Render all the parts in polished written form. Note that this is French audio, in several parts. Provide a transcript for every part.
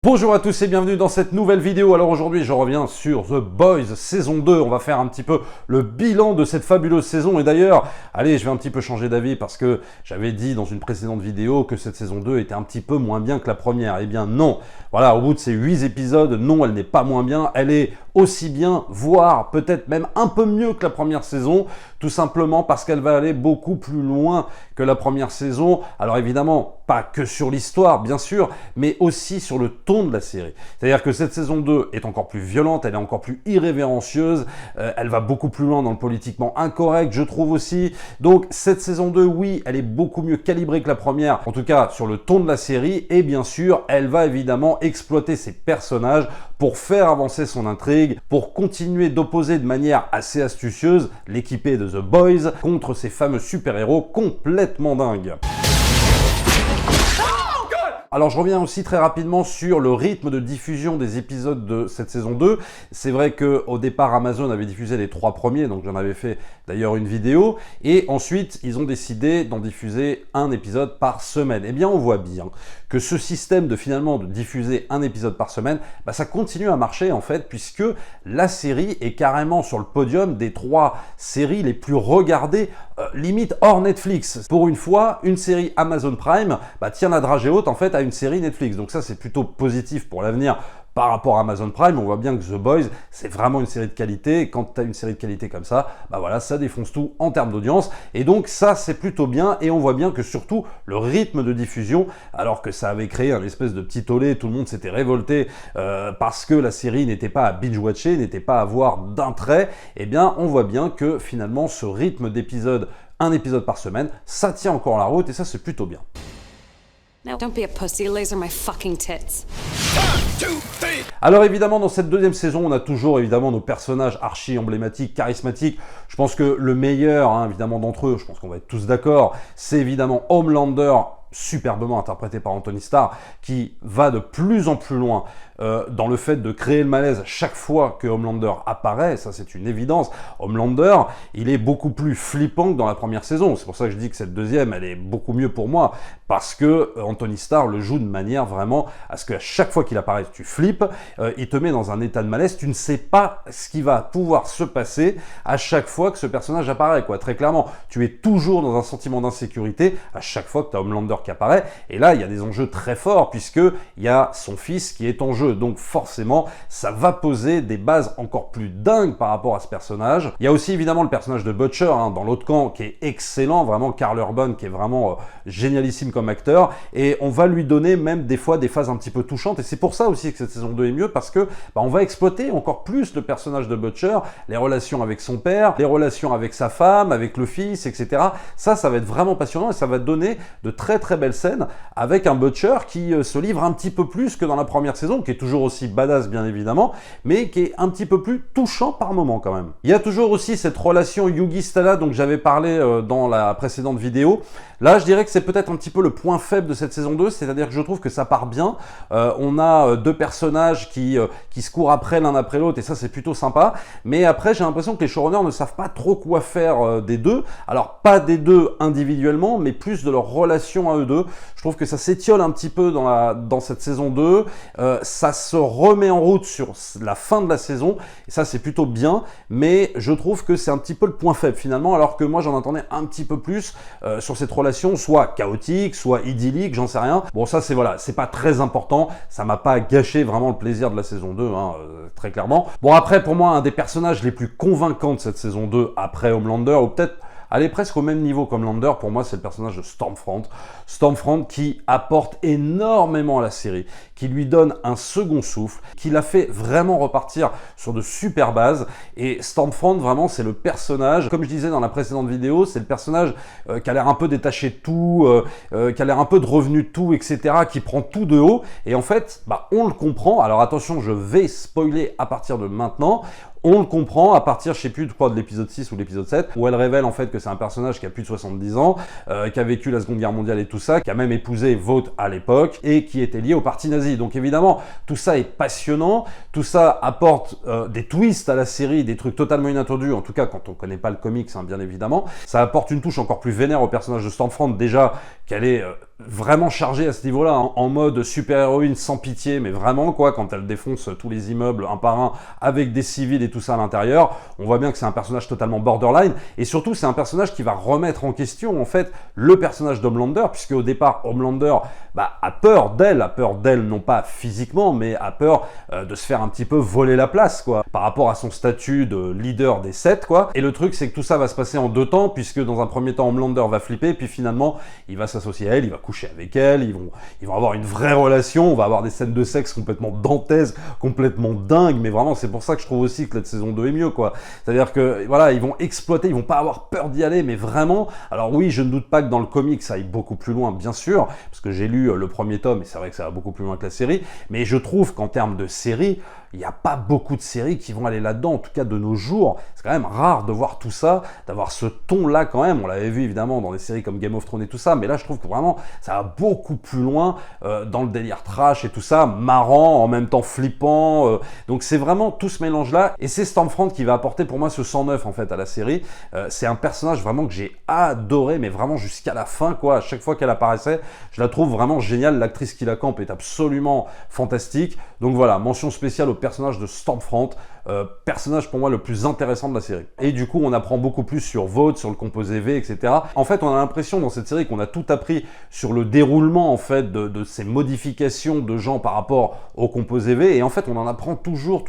Bonjour à tous et bienvenue dans cette nouvelle vidéo. Alors aujourd'hui je reviens sur The Boys saison 2, on va faire un petit peu le bilan de cette fabuleuse saison et d'ailleurs, allez je vais un petit peu changer d'avis parce que j'avais dit dans une précédente vidéo que cette saison 2 était un petit peu moins bien que la première. Eh bien non, voilà, au bout de ces 8 épisodes, non elle n'est pas moins bien, elle est aussi bien, voire peut-être même un peu mieux que la première saison, tout simplement parce qu'elle va aller beaucoup plus loin que la première saison. Alors évidemment, pas que sur l'histoire, bien sûr, mais aussi sur le ton de la série. C'est-à-dire que cette saison 2 est encore plus violente, elle est encore plus irrévérencieuse, elle va beaucoup plus loin dans le politiquement incorrect, je trouve aussi. Donc cette saison 2, oui, elle est beaucoup mieux calibrée que la première, en tout cas sur le ton de la série, et bien sûr, elle va évidemment exploiter ses personnages pour faire avancer son intrigue, pour continuer d'opposer de manière assez astucieuse l'équipée de The Boys contre ces fameux super-héros complètement dingues. Alors je reviens aussi très rapidement sur le rythme de diffusion des épisodes de cette saison 2. C'est vrai qu'au départ Amazon avait diffusé les 3 premiers, donc j'en avais fait d'ailleurs une vidéo, et ensuite ils ont décidé d'en diffuser un épisode par semaine. Eh bien on voit bien que ce système de finalement de diffuser un épisode par semaine, ça continue à marcher en fait, puisque la série est carrément sur le podium des 3 séries les plus regardées, limite hors Netflix. Pour une fois, une série Amazon Prime tient la dragée haute en fait à une série Netflix. Donc ça c'est plutôt positif pour l'avenir par rapport à Amazon Prime. On voit bien que The Boys c'est vraiment une série de qualité, et quand tu as une série de qualité comme ça, voilà, ça défonce tout en termes d'audience, et donc ça c'est plutôt bien, et on voit bien que surtout le rythme de diffusion, alors que ça avait créé un espèce de petit tollé, tout le monde s'était révolté parce que la série n'était pas à binge-watcher, n'était pas à voir d'un trait, eh bien on voit bien que finalement ce rythme d'épisode, un épisode par semaine, ça tient encore la route, et ça c'est plutôt bien. Now, don't be a pussy, laser my fucking tits. Alors évidemment, dans cette deuxième saison, on a toujours évidemment nos personnages archi emblématiques, charismatiques. Je pense que le meilleur, évidemment, d'entre eux, je pense qu'on va être tous d'accord, c'est évidemment Homelander, superbement interprété par Anthony Starr, qui va de plus en plus loin dans le fait de créer le malaise chaque fois que Homelander apparaît. Ça c'est une évidence. Homelander, il est beaucoup plus flippant que dans la première saison. C'est pour ça que je dis que cette deuxième, elle est beaucoup mieux pour moi, parce que Anthony Starr le joue de manière vraiment à ce qu'à chaque fois qu'il apparaît, tu flippes, il te met dans un état de malaise, tu ne sais pas ce qui va pouvoir se passer à chaque fois que ce personnage apparaît, quoi. Très clairement, tu es toujours dans un sentiment d'insécurité à chaque fois que tu as Homelander qui apparaît, et là il y a des enjeux très forts puisque il y a son fils qui est en jeu, donc forcément ça va poser des bases encore plus dingues par rapport à ce personnage. Il y a aussi évidemment le personnage de Butcher dans l'autre camp qui est excellent, vraiment Karl Urban qui est vraiment génialissime comme acteur, et on va lui donner même des fois des phases un petit peu touchantes, et c'est pour ça aussi que cette saison 2 est mieux, parce que on va exploiter encore plus le personnage de Butcher, les relations avec son père, les relations avec sa femme, avec le fils, etc. Ça va être vraiment passionnant, et ça va donner de très très belles scènes avec un Butcher qui se livre un petit peu plus que dans la première saison, qui est toujours aussi badass bien évidemment, mais qui est un petit peu plus touchant par moment quand même. Il y a toujours aussi cette relation Yugi-Stella dont j'avais parlé dans la précédente vidéo. Là je dirais que c'est peut-être un petit peu le point faible de cette saison 2, c'est-à-dire que je trouve que ça part bien. On a deux personnages qui se courent après l'un après l'autre, et ça c'est plutôt sympa, mais après j'ai l'impression que les showrunners ne savent pas trop quoi faire des deux. Alors pas des deux individuellement, mais plus de leur relation à eux deux. Je trouve que ça s'étiole un petit peu dans cette saison 2, ça se remet en route sur la fin de la saison, et ça c'est plutôt bien, mais je trouve que c'est un petit peu le point faible finalement, alors que moi j'en attendais un petit peu plus sur cette relation, soit chaotique, soit idyllique, j'en sais rien. Bon ça c'est voilà, c'est pas très important, ça m'a pas gâché vraiment le plaisir de la saison 2, très clairement. Bon après pour moi un des personnages les plus convaincants de cette saison 2 après Homelander, ou peut-être elle est presque au même niveau qu'Homelander, pour moi c'est le personnage de Stormfront. Stormfront qui apporte énormément à la série, qui lui donne un second souffle, qui la fait vraiment repartir sur de super bases, et Stormfront vraiment c'est le personnage, comme je disais dans la précédente vidéo, c'est le personnage qui a l'air un peu détaché de tout, qui a l'air un peu de revenu de tout, etc., qui prend tout de haut, et en fait on le comprend. Alors attention, je vais spoiler à partir de maintenant. On le comprend à partir, je sais plus, de l'épisode 6 ou l'épisode 7, où elle révèle en fait que c'est un personnage qui a plus de 70 ans, qui a vécu la Seconde Guerre mondiale et tout ça, qui a même épousé Vought à l'époque, et qui était lié au parti nazi. Donc évidemment, tout ça est passionnant, tout ça apporte des twists à la série, des trucs totalement inattendus, en tout cas quand on connaît pas le comics, bien évidemment. Ça apporte une touche encore plus vénère au personnage de Stormfront, déjà qu'elle est vraiment chargée à ce niveau-là, hein, en mode super-héroïne sans pitié, mais vraiment quoi, quand elle défonce tous les immeubles un par un avec des civils et tout ça à l'intérieur, on voit bien que c'est un personnage totalement borderline, et surtout c'est un personnage qui va remettre en question en fait le personnage d'Homelander, puisque au départ Homelander a peur d'elle non pas physiquement, mais a peur de se faire un petit peu voler la place quoi, par rapport à son statut de leader des 7 quoi, et le truc c'est que tout ça va se passer en 2 temps, puisque dans un premier temps Homelander va flipper, puis finalement il va s'associer à elle, il va coucher avec elle, ils vont avoir une vraie relation, on va avoir des scènes de sexe complètement dantesques, complètement dingues, mais vraiment c'est pour ça que je trouve aussi que la saison 2 est mieux quoi. C'est-à-dire que voilà, ils vont exploiter, ils vont pas avoir peur d'y aller, mais vraiment, alors oui, je ne doute pas que dans le comic ça aille beaucoup plus loin, bien sûr, parce que j'ai lu le premier tome et c'est vrai que ça va beaucoup plus loin que la série, mais je trouve qu'en termes de série, il n'y a pas beaucoup de séries qui vont aller là-dedans, en tout cas de nos jours. C'est quand même rare de voir tout ça, d'avoir ce ton-là quand même. On l'avait vu évidemment dans des séries comme Game of Thrones et tout ça, mais là je trouve que vraiment ça va beaucoup plus loin dans le délire trash et tout ça, marrant, en même temps flippant. Donc c'est vraiment tout ce mélange-là, et c'est Stormfront qui va apporter pour moi ce 109 en fait à la série. C'est un personnage vraiment que j'ai adoré, mais vraiment jusqu'à la fin quoi. À chaque fois qu'elle apparaissait, je la trouve vraiment géniale. L'actrice qui la campe est absolument fantastique. Donc voilà, mention spéciale au personnage de Stormfront, personnage pour moi le plus intéressant de la série. Et du coup, on apprend beaucoup plus sur Vought, sur le composé V, etc. En fait, on a l'impression dans cette série qu'on a tout appris sur le déroulement en fait de ces modifications de gens par rapport au composé V, et en fait, on en apprend toujours.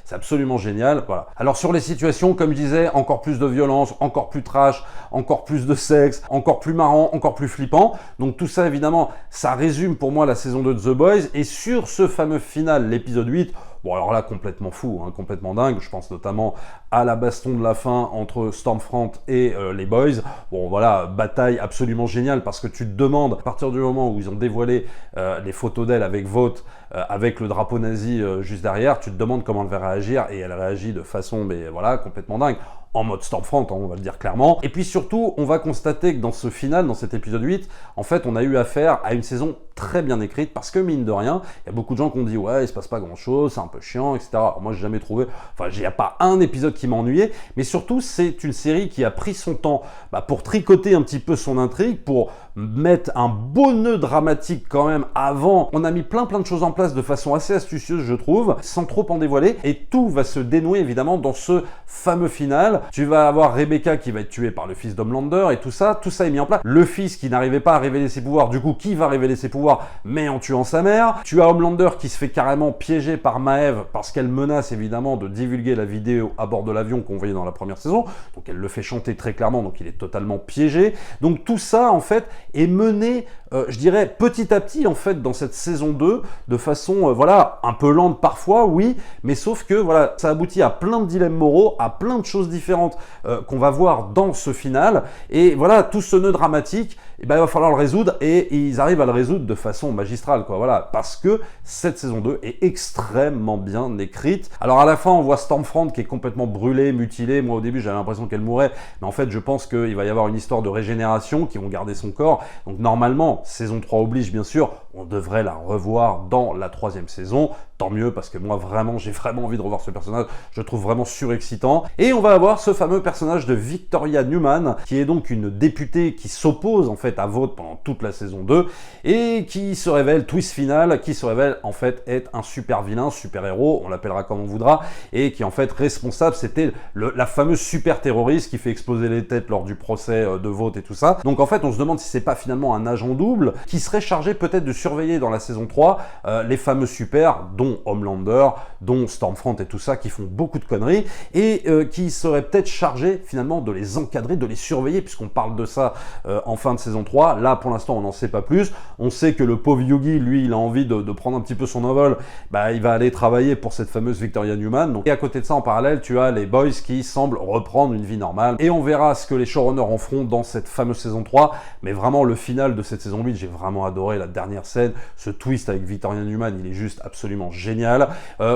C'est absolument génial. Voilà. Alors sur les situations, comme je disais, encore plus de violence, encore plus trash, encore plus de sexe, encore plus marrant, encore plus flippant. Donc tout ça, évidemment, ça résume pour moi la saison 2 de The Boys. Et sur ce fameux final, l'épisode 8, bon alors là complètement fou, hein, complètement dingue, je pense notamment à la baston de la fin entre Stormfront et les Boys. Bon voilà, bataille absolument géniale, parce que tu te demandes, à partir du moment où ils ont dévoilé les photos d'elle avec Vought, avec le drapeau nazi juste derrière, tu te demandes comment elle va réagir, et elle réagit de façon, mais voilà, complètement dingue. En mode Stormfront, hein, on va le dire clairement. Et puis surtout, on va constater que dans ce final, dans cet épisode 8, en fait, on a eu affaire à une saison très bien écrite, parce que mine de rien, il y a beaucoup de gens qui ont dit « Ouais, il se passe pas grand-chose, c'est un peu chiant, etc. » Alors moi, j'ai jamais trouvé... Enfin, il n'y a pas un épisode qui m'a ennuyé, mais surtout, c'est une série qui a pris son temps pour tricoter un petit peu son intrigue, pour mettre un beau nœud dramatique quand même avant. On a mis plein de choses en place de façon assez astucieuse, je trouve, sans trop en dévoiler, et tout va se dénouer évidemment dans ce fameux final. Tu vas avoir Rebecca qui va être tuée par le fils d'Homelander, et tout ça est mis en place. Le fils qui n'arrivait pas à révéler ses pouvoirs, du coup qui va révéler ses pouvoirs, mais en tuant sa mère. Tu as Homelander qui se fait carrément piéger par Maeve, parce qu'elle menace évidemment de divulguer la vidéo à bord de l'avion qu'on voyait dans la première saison, donc elle le fait chanter très clairement, donc il est totalement piégé. Donc tout ça en fait est mené, je dirais petit à petit en fait dans cette saison 2, de façon voilà, un peu lente parfois, oui, mais sauf que voilà, ça aboutit à plein de dilemmes moraux, à plein de choses différentes qu'on va voir dans ce final, et voilà, tout ce nœud dramatique, il va falloir le résoudre, et ils arrivent à le résoudre de façon magistrale, quoi, voilà, parce que cette saison 2 est extrêmement bien écrite. Alors à la fin, on voit Stormfront qui est complètement brûlée, mutilée. Moi au début, j'avais l'impression qu'elle mourait, mais en fait, je pense qu'il va y avoir une histoire de régénération, qui vont garder son corps. Donc normalement, saison 3 oblige, bien sûr, on devrait la revoir dans la 3e saison. Tant mieux, parce que moi vraiment, j'ai vraiment envie de revoir ce personnage, je le trouve vraiment surexcitant. Et on va avoir ce fameux personnage de Victoria Newman, qui est donc une députée qui s'oppose en fait à Vought pendant toute la saison 2, et qui se révèle, twist final, qui se révèle en fait être un super vilain, super héros, on l'appellera comme on voudra, et qui en fait responsable, c'était la fameuse super terroriste qui fait exploser les têtes lors du procès de Vought et tout ça. Donc en fait, on se demande si c'est pas finalement un agent double, qui serait chargé peut-être de surveiller dans la saison 3 les fameux super, dont Homelander, dont Stormfront et tout ça, qui font beaucoup de conneries, et qui serait peut-être chargé finalement de les encadrer, de les surveiller, puisqu'on parle de ça en fin de saison 3. Là pour l'instant on n'en sait pas plus. On sait que le pauvre Yugi, lui, il a envie de prendre un petit peu son envol, il va aller travailler pour cette fameuse Victoria Newman. Donc, et à côté de ça, en parallèle, tu as les Boys qui semblent reprendre une vie normale, et on verra ce que les showrunners en feront dans cette fameuse saison 3. Mais vraiment, le final de cette saison 8, j'ai vraiment adoré la dernière scène, ce twist avec Victoria Newman, il est juste absolument génial.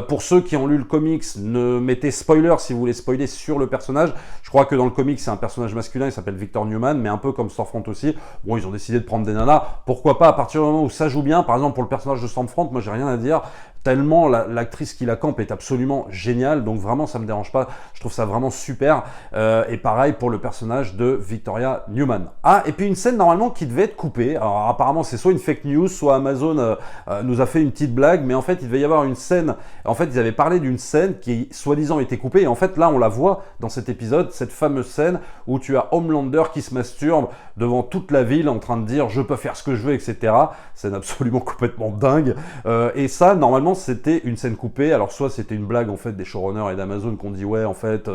Pour ceux qui ont lu le comics, ne mettez spoiler si vous voulez spoiler sur le personnage. Je crois que dans le comics, c'est un personnage masculin, il s'appelle Victor Newman, mais un peu comme Stormfront aussi. Bon, ils ont décidé de prendre des nanas, pourquoi pas, à partir du moment où ça joue bien. Par exemple, pour le personnage de Stormfront, moi j'ai rien à dire. tellement l'actrice qui la campe est absolument géniale, donc vraiment ça me dérange pas, je trouve ça vraiment super. Et pareil pour le personnage de Victoria Newman. Ah, et puis une scène normalement qui devait être coupée, alors apparemment c'est soit une fake news, soit Amazon nous a fait une petite blague, mais en fait il devait y avoir une scène, en fait ils avaient parlé d'une scène qui soi-disant était coupée, et en fait là on la voit dans cet épisode, cette fameuse scène où tu as Homelander qui se masturbe devant toute la ville en train de dire je peux faire ce que je veux, etc. C'est absolument complètement dingue. Et ça normalement c'était une scène coupée, alors soit c'était une blague en fait des showrunners et d'Amazon qu'on dit ouais en fait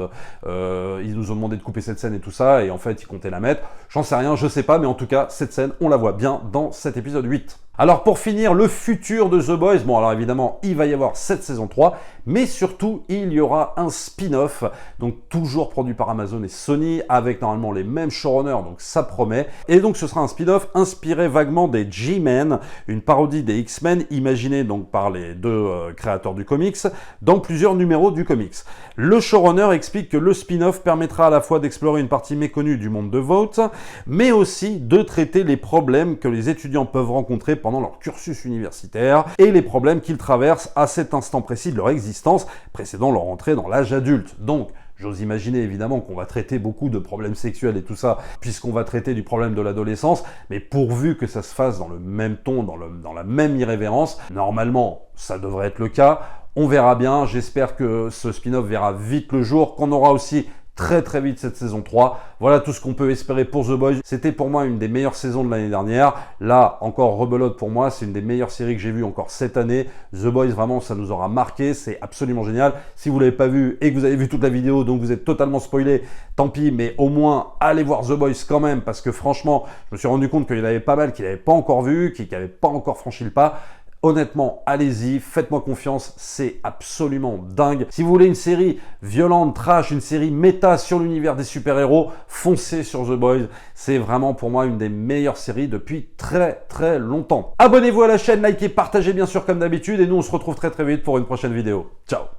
ils nous ont demandé de couper cette scène et tout ça, et en fait ils comptaient la mettre, j'en sais rien, je sais pas, mais en tout cas cette scène on la voit bien dans cet épisode 8. Alors pour finir, le futur de The Boys, bon alors évidemment il va y avoir cette saison 3, mais surtout il y aura un spin-off, donc toujours produit par Amazon et Sony, avec normalement les mêmes showrunners, donc ça promet, et donc ce sera un spin-off inspiré vaguement des G-Men, une parodie des X-Men imaginée donc par les deux créateurs du comics, dans plusieurs numéros du comics. Le showrunner explique que le spin-off permettra à la fois d'explorer une partie méconnue du monde de Vought, mais aussi de traiter les problèmes que les étudiants peuvent rencontrer pendant leur cursus universitaire et les problèmes qu'ils traversent à cet instant précis de leur existence, précédant leur entrée dans l'âge adulte. Donc, j'ose imaginer évidemment qu'on va traiter beaucoup de problèmes sexuels et tout ça, puisqu'on va traiter du problème de l'adolescence, mais pourvu que ça se fasse dans le même ton, dans la même irrévérence, normalement ça devrait être le cas. On verra bien, j'espère que ce spin-off verra vite le jour, qu'on aura aussi très vite cette saison 3. Voilà tout ce qu'on peut espérer pour The Boys. C'était pour moi une des meilleures saisons de l'année dernière. Là, encore rebelote pour moi, c'est une des meilleures séries que j'ai vues encore cette année. The Boys, vraiment, ça nous aura marqué, c'est absolument génial. Si vous ne l'avez pas vu et que vous avez vu toute la vidéo, donc vous êtes totalement spoilé, tant pis, mais au moins, allez voir The Boys quand même, parce que franchement, je me suis rendu compte qu'il y en avait pas mal qui n'avaient pas encore vu, qui n'avaient pas encore franchi le pas. Honnêtement, allez-y, faites-moi confiance, c'est absolument dingue. Si vous voulez une série violente, trash, une série méta sur l'univers des super-héros, foncez sur The Boys. C'est vraiment pour moi une des meilleures séries depuis très longtemps. Abonnez-vous à la chaîne, likez, partagez bien sûr comme d'habitude, et nous on se retrouve très vite pour une prochaine vidéo. Ciao!